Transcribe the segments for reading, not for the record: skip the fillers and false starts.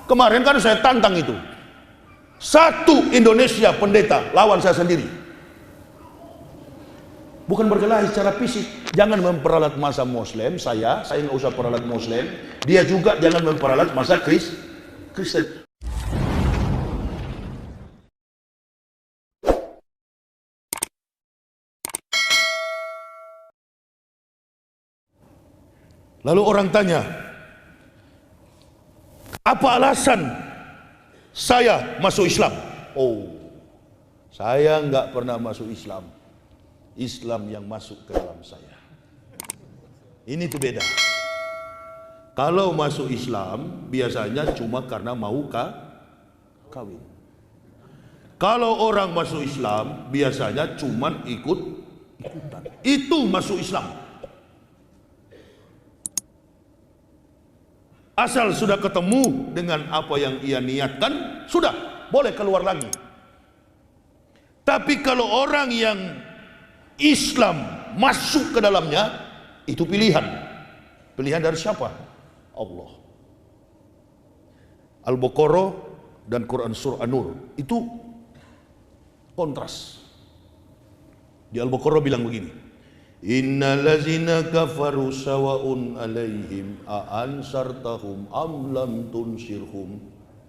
Kemarin kan saya tantang itu. Satu Indonesia pendeta lawan saya sendiri. Bukan berkelahi secara fisik. Jangan memperalat masa Muslim, saya nggak usah peralat Muslim. Dia juga jangan memperalat masa Kristen. Lalu orang tanya, apa alasan saya masuk Islam? Oh, saya nggak pernah masuk Islam. Islam yang masuk ke dalam saya. Ini tuh beda. Kalau masuk Islam biasanya cuma karena mau kawin. Kalau orang masuk Islam biasanya cuma ikutan. Itu masuk Islam. Asal sudah ketemu dengan apa yang ia niatkan, sudah boleh keluar lagi. Tapi kalau orang yang Islam masuk ke dalamnya, itu pilihan. Pilihan dari siapa? Allah. Al-Baqarah dan Quran Surah An-Nur itu kontras. Di Al-Baqarah bilang begini, Innal ladzina kafaru sawa'un 'alaihim a ansartahum am lam tunsirhum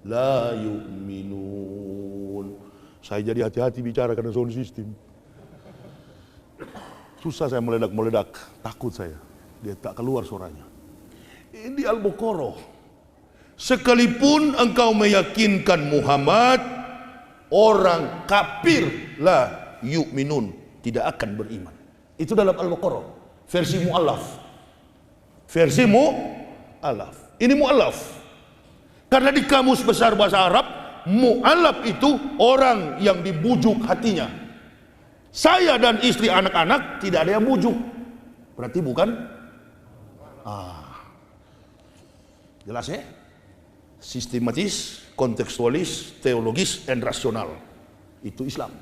la yu'minun. Saya jadi hati-hati bicara karena sound system. Susah saya meledak, takut saya. Dia tak keluar suaranya. Ini Al-Baqarah. Sekalipun engkau meyakinkan Muhammad, orang kafir la yu'minun, tidak akan beriman. Itu dalam Al-Baqarah, versi mu'allaf. Versi mu'allaf. Ini mu'allaf. Karena di kamus besar bahasa Arab, mu'allaf itu orang yang dibujuk hatinya. Saya dan istri anak-anak tidak ada yang bujuk. Berarti bukan? Jelas ya? Sistematis, kontekstualis, teologis, dan rasional. Itu Islam.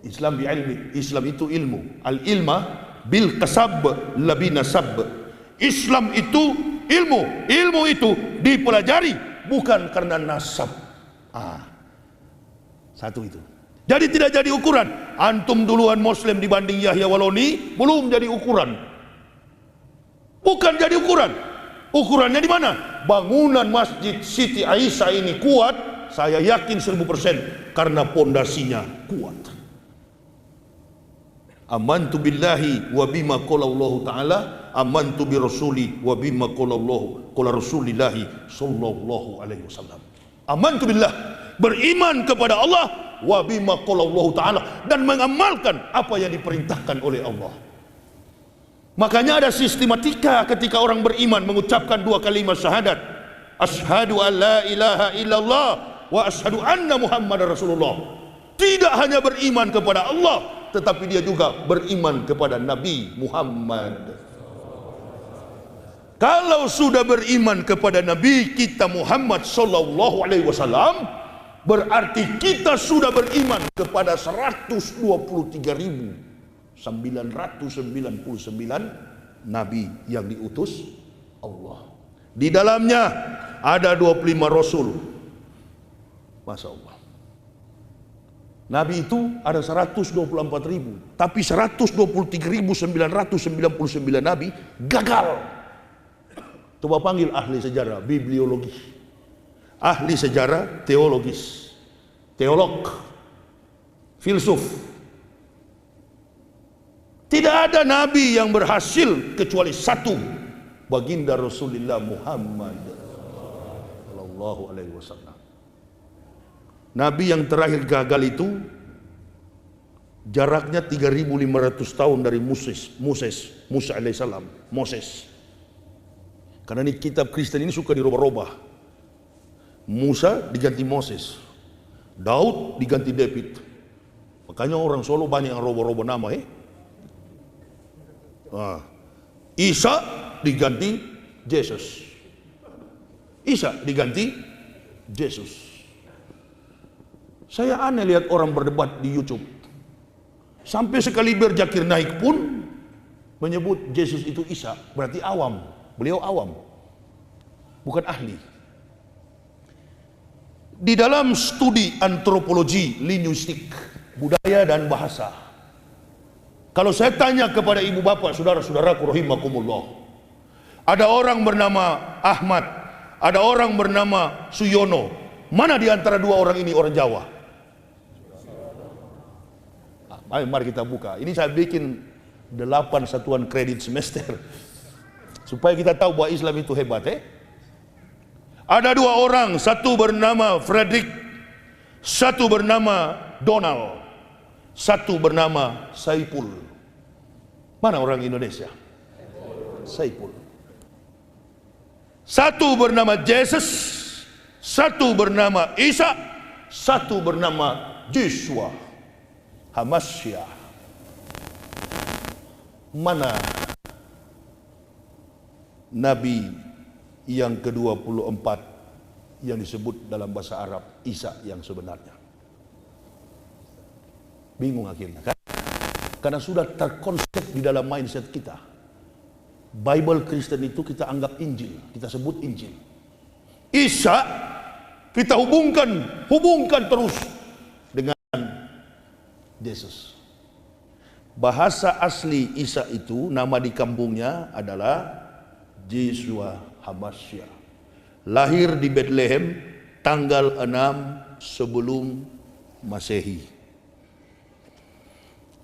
Islam bi ilmi, Islam itu ilmu. Al-ilma bil kasab labi nasab. Islam itu ilmu. Ilmu itu dipelajari bukan karena nasab. Satu itu. Jadi tidak jadi ukuran. Antum duluan Muslim dibanding Yahya Waloni, belum jadi ukuran. Bukan jadi ukuran. Ukurannya di mana? Bangunan Masjid Siti Aisyah ini kuat, saya yakin 1000% karena pondasinya kuat. Amantu billahi wa bima qala Allah Ta'ala, amantu bi rasuli wa bima qala Rasulillahi sallallahu alaihi wasallam. Amantu billah, beriman kepada Allah, wa bima qala Allah Ta'ala, dan mengamalkan apa yang diperintahkan oleh Allah. Makanya ada sistematika ketika orang beriman mengucapkan dua kalimat syahadat. Asyhadu an la ilaha illallah wa asyhadu anna Muhammadar Rasulullah. Tidak hanya beriman kepada Allah, tetapi dia juga beriman kepada Nabi Muhammad. Kalau sudah beriman kepada Nabi kita Muhammad sallallahu alaihi wasallam, berarti kita sudah beriman kepada 123.999 Nabi yang diutus Allah. Di dalamnya ada 25 Rasul. Masya Allah. Nabi itu ada 124.000, tapi 123.999 Nabi gagal. Coba panggil ahli sejarah, bibliologi, ahli sejarah, teologis, teolog, filsuf. Tidak ada Nabi yang berhasil kecuali satu, baginda Rasulullah Muhammad sallallahu alaihi wasallam. Nabi yang terakhir gagal itu jaraknya 3.500 tahun dari Musa alaihissalam, Moses. Karena ini kitab Kristen ini suka dirubah-rubah. Musa diganti Moses, Daud diganti David. Makanya orang Solo banyak yang rubah-rubah nama Isa diganti Yesus. Isa diganti Yesus. Saya aneh lihat orang berdebat di YouTube. Sampai sekali Zakir Naik pun menyebut Yesus itu Isa, berarti awam. Beliau awam, bukan ahli. Di dalam studi antropologi linguistik, budaya dan bahasa, kalau saya tanya kepada ibu bapak, saudara-saudaraku rahimakumullah, ada orang bernama Ahmad, ada orang bernama Suyono, mana di antara dua orang ini orang Jawa? Mari kita buka. Ini saya bikin 8 satuan kredit semester supaya kita tahu bahwa Islam itu hebat. Ada dua orang, satu bernama Frederick, satu bernama Donald, satu bernama Saipul. Mana orang Indonesia? Saipul. Satu bernama Jesus, satu bernama Isa, satu bernama Joshua Hamasya. Mana Nabi yang ke-24 yang disebut dalam bahasa Arab Isa yang sebenarnya? Bingung akhirnya kan? Karena sudah terkonsep di dalam mindset kita. Bible Kristen itu kita anggap Injil, kita sebut Injil. Isa kita hubungkan terus dengan Yesus. Bahasa asli Isa itu, nama di kampungnya adalah Joshua Hamasya. Lahir di Bethlehem tanggal 6 sebelum Masehi.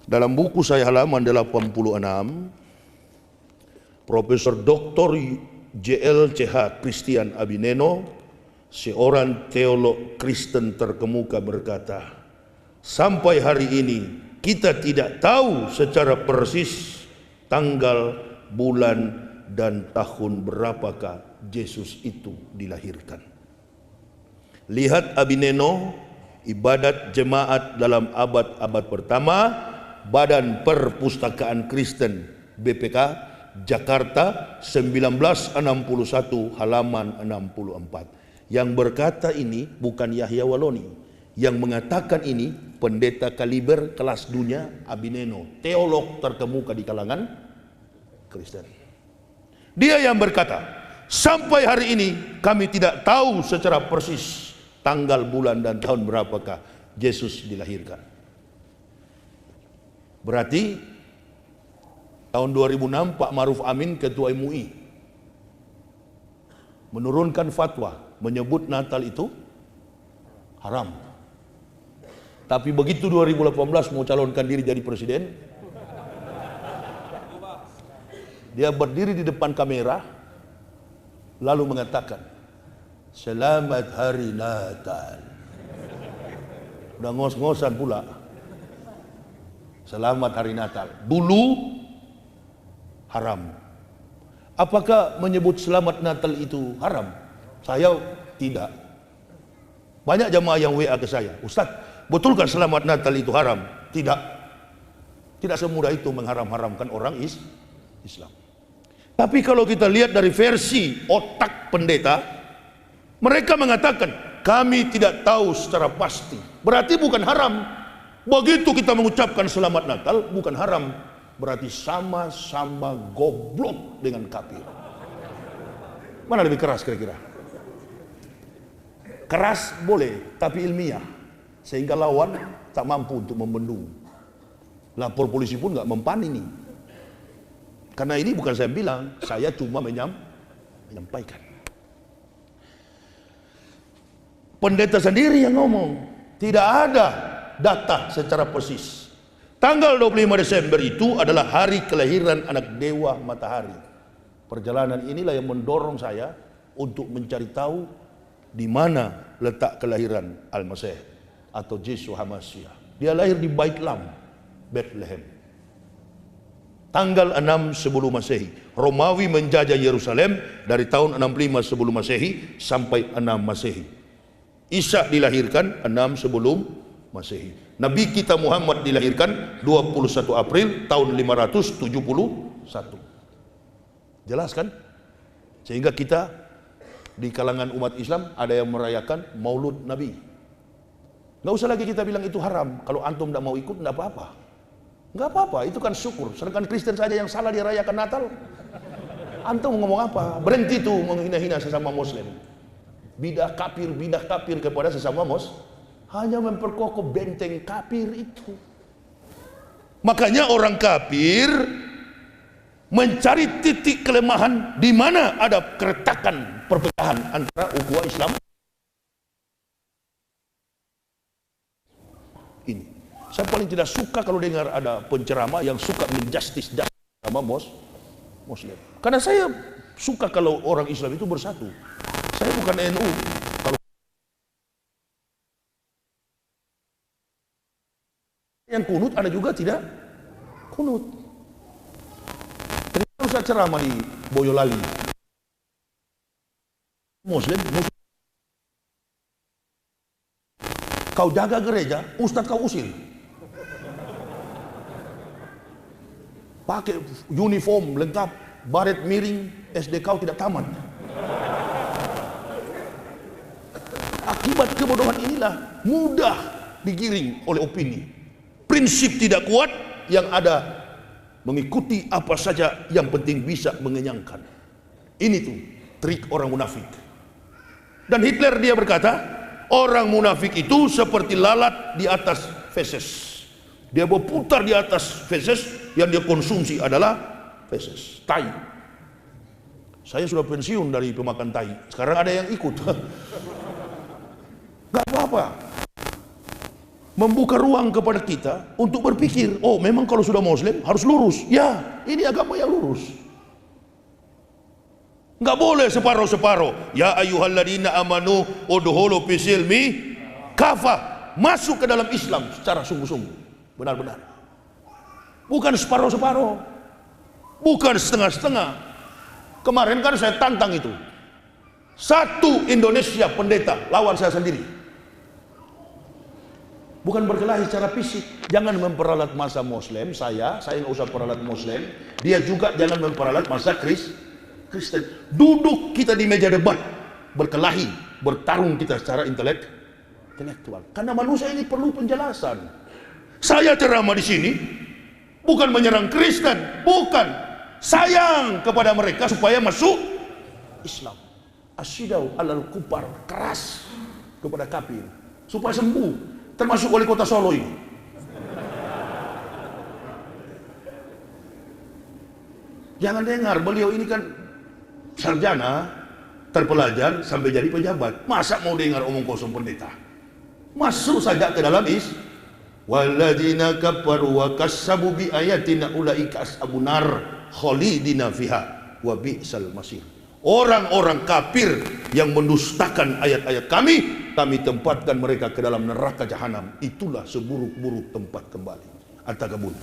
Dalam buku saya halaman 86, Profesor Dr. JLCH Christian Abineno, seorang teolog Kristen terkemuka, berkata, sampai hari ini kita tidak tahu secara persis tanggal, bulan, dan tahun berapakah Yesus itu dilahirkan. Lihat Abineno, ibadat jemaat dalam abad-abad pertama, Badan Perpustakaan Kristen BPK, Jakarta 1961 halaman 64. Yang berkata ini bukan Yahya Waloni. Yang mengatakan ini pendeta kaliber kelas dunia Abineno, teolog terkemuka di kalangan Kristen. Dia yang berkata, sampai hari ini kami tidak tahu secara persis tanggal, bulan, dan tahun berapakah Yesus dilahirkan. Berarti tahun 2006 Pak Maruf Amin, ketua MUI, menurunkan fatwa menyebut Natal itu haram. Tapi begitu 2018 mau calonkan diri jadi presiden, dia berdiri di depan kamera lalu mengatakan, selamat hari Natal. Udah ngos-ngosan pula, selamat hari Natal. Dulu haram. Apakah menyebut selamat Natal itu haram? Saya tidak. Banyak jamaah yang WA ke saya, Ustaz, betulkah selamat Natal itu haram? Tidak. Tidak semudah itu mengharam-haramkan orang Islam. Tapi kalau kita lihat dari versi otak pendeta, mereka mengatakan kami tidak tahu secara pasti. Berarti bukan haram. Begitu kita mengucapkan selamat Natal bukan haram, berarti sama-sama goblok dengan kafir. Mana lebih keras kira-kira? Keras boleh, tapi ilmiah, sehingga lawan tak mampu untuk membendung. Lapor polisi pun nggak mempan ini. Karena ini bukan saya bilang, saya cuma menyampaikan. Pendeta sendiri yang ngomong, tidak ada data secara persis. Tanggal 25 Desember itu adalah hari kelahiran anak dewa matahari. Perjalanan inilah yang mendorong saya untuk mencari tahu di mana letak kelahiran Al-Masih atau Yesus Hamasya. Dia lahir di Bait Lam, Bethlehem. Tanggal 6 sebelum Masehi. Romawi menjajah Yerusalem dari tahun 65 sebelum Masehi sampai 6 Masehi. Isa dilahirkan 6 sebelum Masehi. Nabi kita Muhammad dilahirkan 21 April tahun 571. Jelas kan? Sehingga kita di kalangan umat Islam ada yang merayakan Maulud Nabi. Nggak usah lagi kita bilang itu haram. Kalau antum tidak mau ikut, tidak apa-apa. Nggak apa-apa, itu kan syukur. Sedangkan Kristen saja yang salah dia rayakan Natal. Antum ngomong apa? Berhenti tuh menghina-hina sesama Muslim. bidah kafir kepada sesama hanya memperkokoh benteng kafir itu. Makanya orang kafir mencari titik kelemahan di mana ada keretakan perpecahan antara ukhuwah Islam ini. Saya paling tidak suka kalau dengar ada penceramah yang suka menjustis sama Muslim. Karena saya suka kalau orang Islam itu bersatu. Saya bukan NU. Kalau yang kunut ada juga tidak kunut. Terima Ustaz ceramah di Boyolali. Muslim. Kau jaga gereja, Ustaz kau usir. Pakai uniform lengkap, baret miring, SD kau tidak tamat. Akibat kebodohan inilah mudah digiring oleh opini. Prinsip tidak kuat, yang ada mengikuti apa saja yang penting bisa mengenyangkan. Ini tuh trik orang munafik. Dan Hitler dia berkata, orang munafik itu seperti lalat di atas feses. Dia berputar di atas feses, yang dia konsumsi adalah feses, tai. Saya sudah pensiun dari pemakan tai. Sekarang ada yang ikut. Gak apa-apa. Membuka ruang kepada kita untuk berpikir, oh memang kalau sudah Muslim harus lurus. Ya, ini agama yang lurus. Nggak boleh separuh-separuh. Ya ayyuhalladzina amanu udkhulu fisilmi kafah. Masuk ke dalam Islam secara sungguh-sungguh. Benar-benar. Bukan separuh-separuh. Bukan setengah-setengah. Kemarin kan saya tantang itu. Satu Indonesia pendeta lawan saya sendiri. Bukan berkelahi secara fisik. Jangan memperalat masa Muslim. Saya nggak usah peralat Muslim. Dia juga jangan memperalat masa Kristen. Duduk kita di meja debat, berkelahi, bertarung kita secara intelektual. Karena manusia ini perlu penjelasan. Saya ceramah di sini bukan menyerang Kristen, bukan. Sayang kepada mereka supaya masuk Islam. Asyidau alal kufar, keras kepada kafir supaya sembuh, termasuk wali kota Solo ini. Jangan dengar, beliau ini kan sarjana, terpelajar sampai jadi pejabat. Masa mau dengar omong kosong pendeta? Masuk saja ke dalam walladzina kafaru wa kassabu bi ayatina ulaika ashabun nar khalidina fiha wa bi'sal masir. Orang-orang kafir yang mendustakan ayat-ayat kami tempatkan mereka ke dalam neraka jahanam. Itulah seburuk-buruk tempat kembali. At-Tagabun.